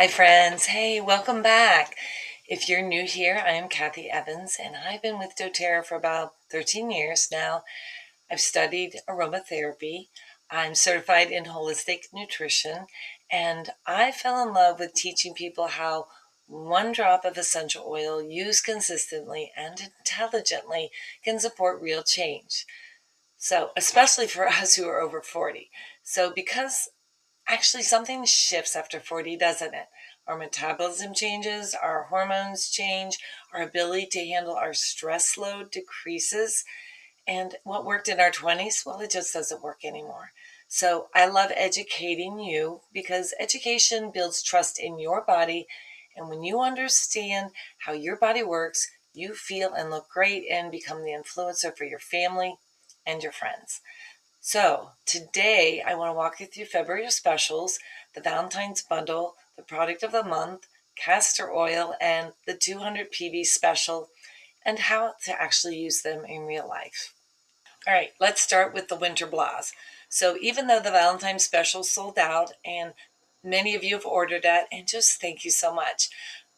Hi, friends. Hey, welcome back. If you're new here, I am Kathy Evans, and I've been with doTERRA for about 13 years now. I've studied aromatherapy. I'm certified in holistic nutrition, and I fell in love with teaching people how one drop of essential oil used consistently and intelligently can support real change. So, especially for us who are over 40. So, because actually, something shifts after 40, doesn't it? Our metabolism changes, our hormones change, our ability to handle our stress load decreases. And what worked in our 20s, well, it just doesn't work anymore. So I love educating you because education builds trust in your body. And when you understand how your body works, you feel and look great and become the influencer for your family and your friends. So today I want to walk you through February specials, the Valentine's bundle, the product of the month, castor oil, and the 200 PB special, and how to actually use them in real life. All right, let's start with the winter blahs. So even though the Valentine's special sold out, and many of you have ordered it, and just thank you so much.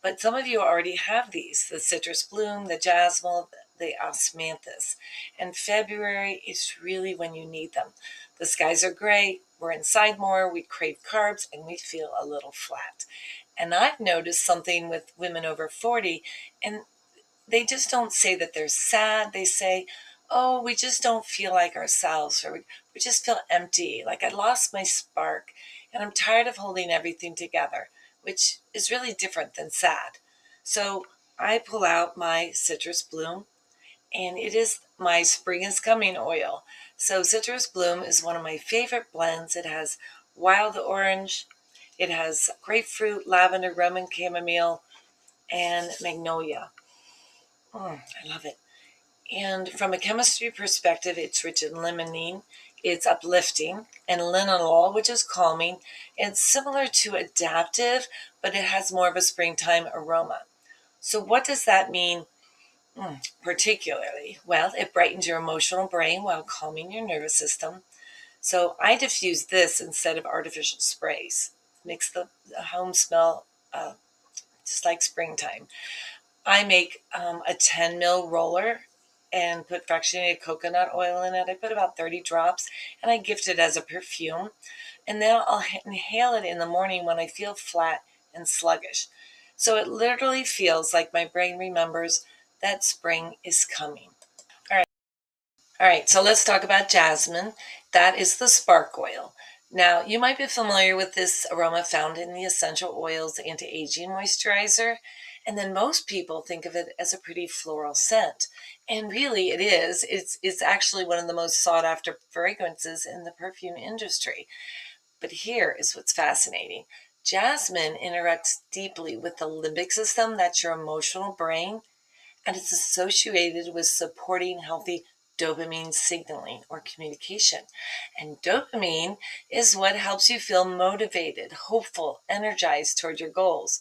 But some of you already have these, the citrus bloom, the jasmine, the osmanthus. And February is really when you need them. The skies are gray, we're inside more, we crave carbs, and we feel a little flat. And I've noticed something with women over 40, and they just don't say that they're sad. They say, oh, we just don't feel like ourselves, or we just feel empty, like I lost my spark, and I'm tired of holding everything together, which is really different than sad. So I pull out my citrus bloom, and it is my spring is coming oil. So citrus bloom is one of my favorite blends. It has wild orange, it has grapefruit, lavender, lemon, chamomile, and magnolia. I love it. And from a chemistry perspective, it's rich in limonene, it's uplifting, and linalool, which is calming. It's similar to adaptive, but it has more of a springtime aroma. So, what does that mean particularly? Well, it brightens your emotional brain while calming your nervous system. So, I diffuse this instead of artificial sprays. Makes the home smell just like springtime. I make a 10 ml roller and put fractionated coconut oil in it. I put about 30 drops and I gift it as a perfume. And then I'll inhale it in the morning when I feel flat and sluggish. So it literally feels like my brain remembers that spring is coming. All right. All right. So let's talk about jasmine. That is the spark oil. Now, you might be familiar with this aroma found in the essential oils anti-aging moisturizer. And then most people think of it as a pretty floral scent. And really it is. It's actually one of the most sought after fragrances in the perfume industry. But here is what's fascinating. Jasmine interacts deeply with the limbic system, that's your emotional brain, and it's associated with supporting healthy dopamine signaling or communication. And dopamine is what helps you feel motivated, hopeful, energized toward your goals.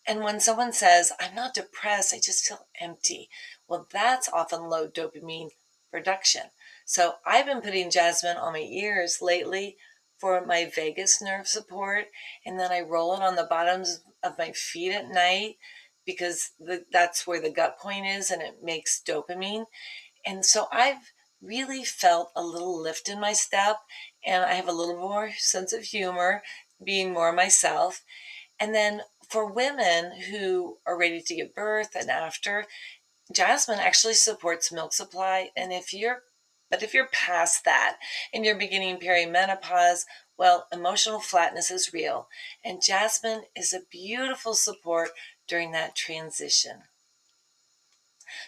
And when someone says, I'm not depressed, I just feel empty, well, that's often low dopamine production. So I've been putting jasmine on my ears lately for my vagus nerve support, and then I roll it on the bottoms of my feet at night because that's where the gut point is and it makes dopamine. And so I've really felt a little lift in my step, and I have a little more sense of humor, being more myself. And then for women who are ready to give birth and after, jasmine actually supports milk supply. But if you're past that and you're beginning perimenopause, well, emotional flatness is real. And jasmine is a beautiful support during that transition.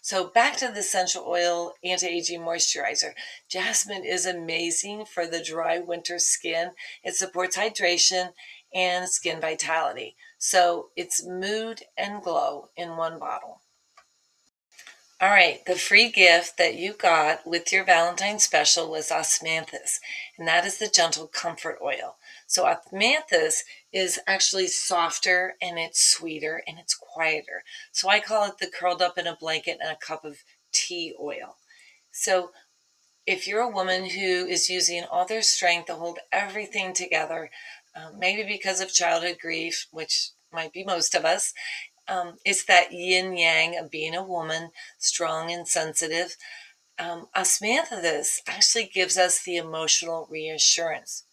So back to the essential oil anti-aging moisturizer. Jasmine is amazing for the dry winter skin. It supports hydration and skin vitality. So it's mood and glow in one bottle. All right, the free gift that you got with your Valentine's special was Osmanthus, and that is the gentle comfort oil. So Osmanthus is actually softer and it's sweeter and it's quieter. So I call it the curled up in a blanket and a cup of tea oil. So if you're a woman who is using all their strength to hold everything together, maybe because of childhood grief, which might be most of us, it's that yin yang of being a woman, strong and sensitive. Osmanthus actually gives us the emotional reassurance.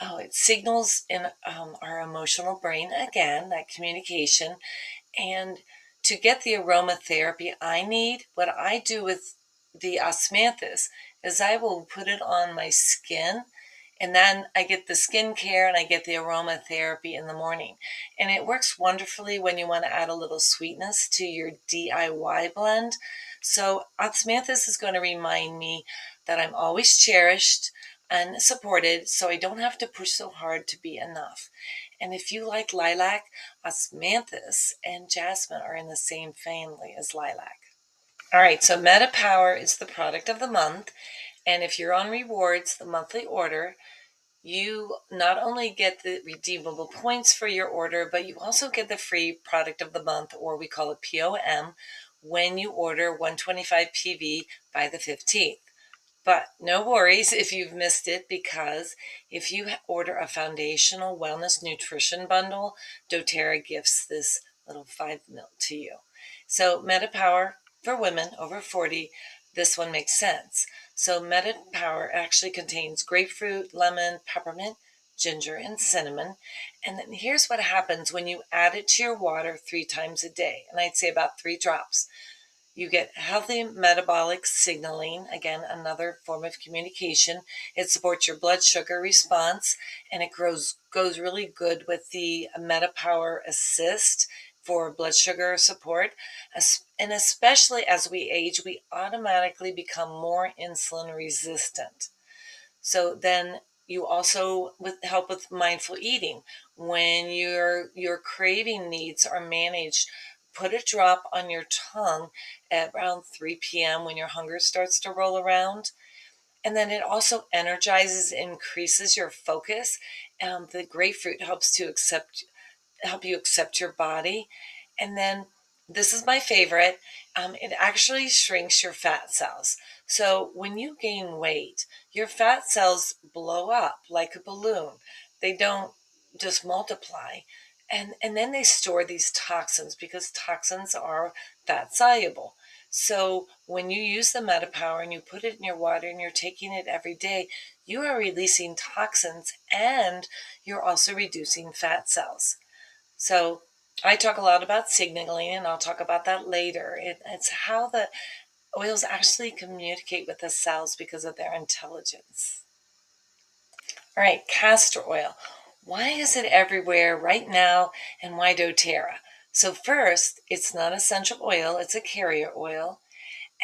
Oh, it signals in our emotional brain, again, that communication. And to get the aromatherapy I need, what I do with the osmanthus is I will put it on my skin, and then I get the skincare and I get the aromatherapy in the morning. And it works wonderfully when you want to add a little sweetness to your DIY blend. So osmanthus is going to remind me that I'm always cherished and supported, so I don't have to push so hard to be enough. And if you like lilac, osmanthus and jasmine are in the same family as lilac. All right, so MetaPWR is the product of the month. And if you're on rewards, the monthly order, you not only get the redeemable points for your order, but you also get the free product of the month, or we call it POM, when you order 125 PV by the 15th. But no worries if you've missed it, because if you order a foundational wellness nutrition bundle, doTERRA gifts this little 5 ml to you. So MetaPWR for women over 40, this one makes sense. So MetaPWR actually contains grapefruit, lemon, peppermint, ginger, and cinnamon. And then here's what happens when you add it to your water 3 times a day. And I'd say about 3 drops. You get healthy metabolic signaling, again, another form of communication. It supports your blood sugar response, and it goes really good with the MetaPWR Assist for blood sugar support. And especially as we age, we automatically become more insulin resistant. So then you also help with mindful eating. When your craving needs are managed, put a drop on your tongue at around 3 p.m. when your hunger starts to roll around. And then it also energizes, increases your focus. The grapefruit helps to help you accept your body. And then this is my favorite. It actually shrinks your fat cells. So when you gain weight, your fat cells blow up like a balloon. They don't just multiply. And then they store these toxins, because toxins are fat soluble. So when you use the MetaPWR and you put it in your water and you're taking it every day, you are releasing toxins, and you're also reducing fat cells. So I talk a lot about signaling, and I'll talk about that later. It's how the oils actually communicate with the cells because of their intelligence. All right, castor oil. Why is it everywhere right now, and why doTERRA? So first, it's not essential oil, it's a carrier oil.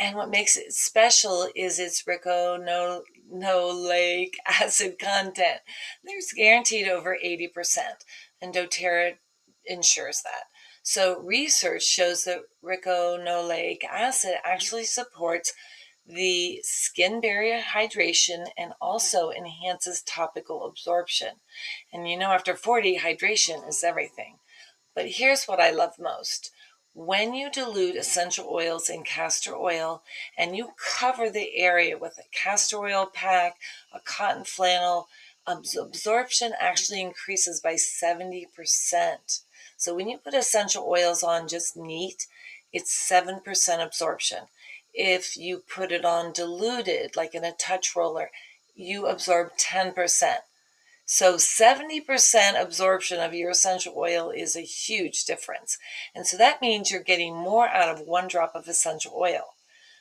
And what makes it special is its ricinoleic acid content. There's guaranteed over 80%, and doTERRA ensures that. So research shows that ricinoleic acid actually supports the skin barrier hydration and also enhances topical absorption. And after 40, hydration is everything. But here's what I love most. When you dilute essential oils in castor oil and you cover the area with a castor oil pack, a cotton flannel, absorption actually increases by 70%. So when you put essential oils on just neat, it's 7% absorption. If you put it on diluted, like in a touch roller, you absorb 10%. So 70% absorption of your essential oil is a huge difference. And so that means you're getting more out of 1 drop of essential oil.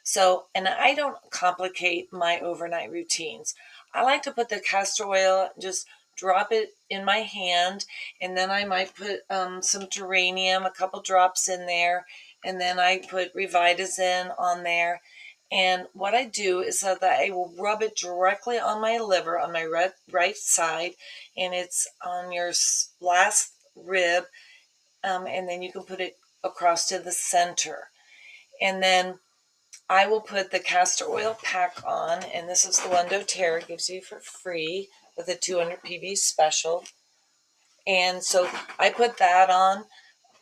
So, and I don't complicate my overnight routines. I like to put the castor oil, just drop it in my hand, and then I might put some geranium, a couple drops in there, and then I put revitazine on there. And what I do is that I will rub it directly on my liver, on my right side, and it's on your last rib, and then you can put it across to the center. And then I will put the castor oil pack on, and this is the one doTERRA gives you for free with a 200 PV special. And so I put that on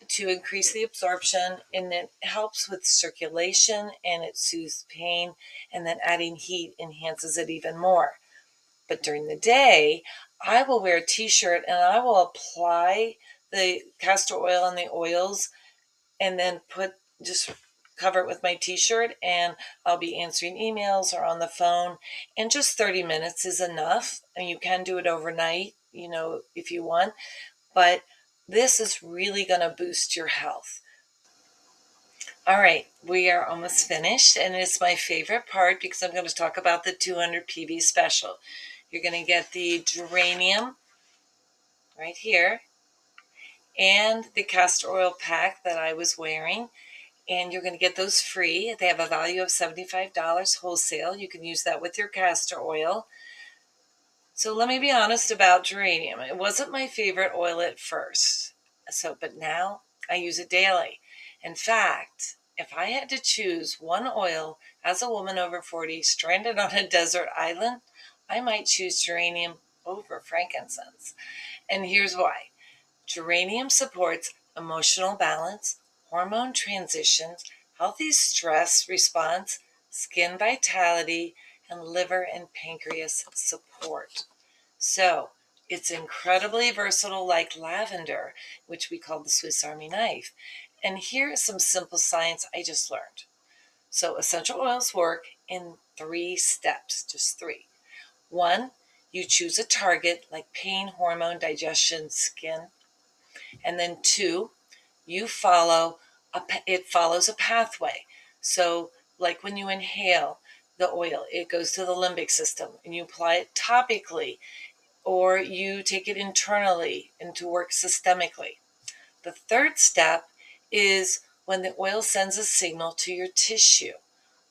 to increase the absorption, and it helps with circulation and it soothes pain, and then adding heat enhances it even more. But during the day, I will wear a t-shirt and I will apply the castor oil and the oils and then just cover it with my t-shirt, and I'll be answering emails or on the phone, and just 30 minutes is enough. And you can do it overnight, if you want, but this is really going to boost your health. All right, we are almost finished, and it's my favorite part because I'm going to talk about the 200 PB special. You're going to get the geranium right here and the castor oil pack that I was wearing, and you're going to get those free. They have a value of $75 wholesale. You can use that with your castor oil. So let me be honest about geranium. It wasn't my favorite oil at first, but now I use it daily. In fact, if I had to choose one oil as a woman over 40 stranded on a desert island, I might choose geranium over frankincense. And here's why. Geranium supports emotional balance, hormone transitions, healthy stress response, skin vitality, and liver and pancreas support. So it's incredibly versatile, like lavender, which we call the Swiss Army knife. And here is some simple science I just learned. So essential oils work in 3 steps, just 3. 1, you choose a target like pain, hormone, digestion, skin. And then 2, it follows a pathway. So like when you inhale the oil, it goes to the limbic system and you apply it topically, or you take it internally and to work systemically. The 3rd step is when the oil sends a signal to your tissue,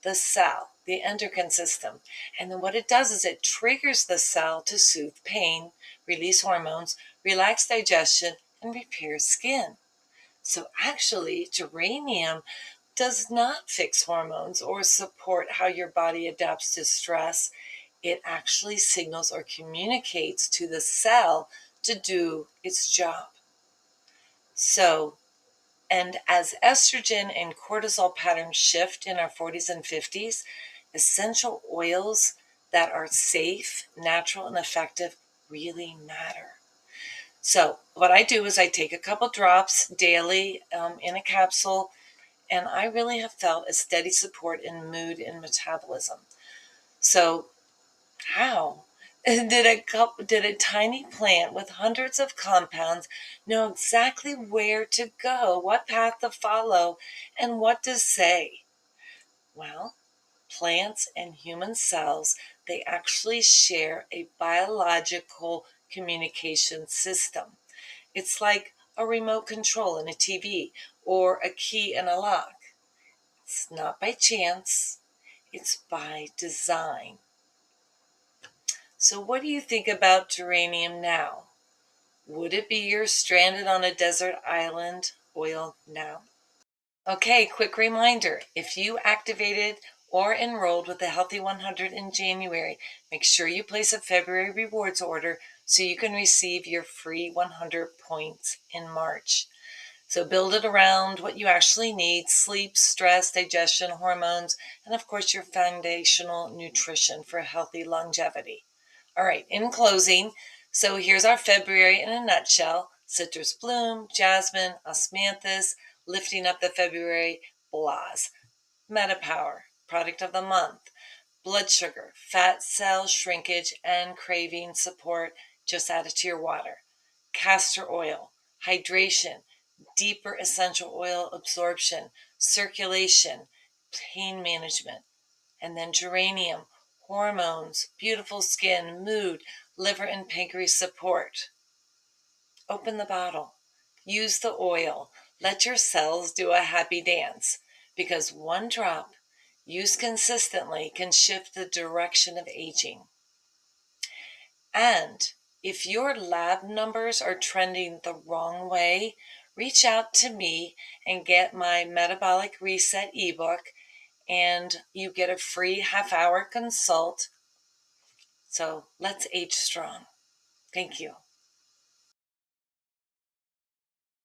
the cell, the endocrine system. And then what it does is it triggers the cell to soothe pain, release hormones, relax digestion, and repair skin. So actually, geranium does not fix hormones or support how your body adapts to stress. It actually signals or communicates to the cell to do its job. So, and as estrogen and cortisol patterns shift in our 40s and 50s, essential oils that are safe, natural, and effective really matter. So what I do is I take a couple drops daily in a capsule, and I really have felt a steady support in mood and metabolism. So how did a tiny plant with hundreds of compounds know exactly where to go, what path to follow, and what to say? Well, plants and human cells, they actually share a biological communication system. It's like a remote control in a TV or a key in a lock. It's not by chance, it's by design. So what do you think about geranium now? Would it be your stranded on a desert island oil now? Okay, quick reminder. If you activated or enrolled with the Healthy 100 in January, make sure you place a February rewards order so you can receive your free 100 points in March. So build it around what you actually need: sleep, stress, digestion, hormones, and of course your foundational nutrition for healthy longevity. All right, in closing, so here's our February in a nutshell. Citrus bloom, jasmine, osmanthus, lifting up the February blahs. MetaPWR, product of the month. Blood sugar, fat cell shrinkage, and craving support. Just add it to your water. Castor oil, hydration, deeper essential oil absorption, circulation, pain management. And then geranium, hormones, beautiful skin, mood, liver and pancreas support. Open the bottle. Use the oil. Let your cells do a happy dance, because one drop used consistently can shift the direction of aging. And if your lab numbers are trending the wrong way, reach out to me and get my Metabolic Reset ebook, and you get a free half-hour consult. So let's age strong. Thank you.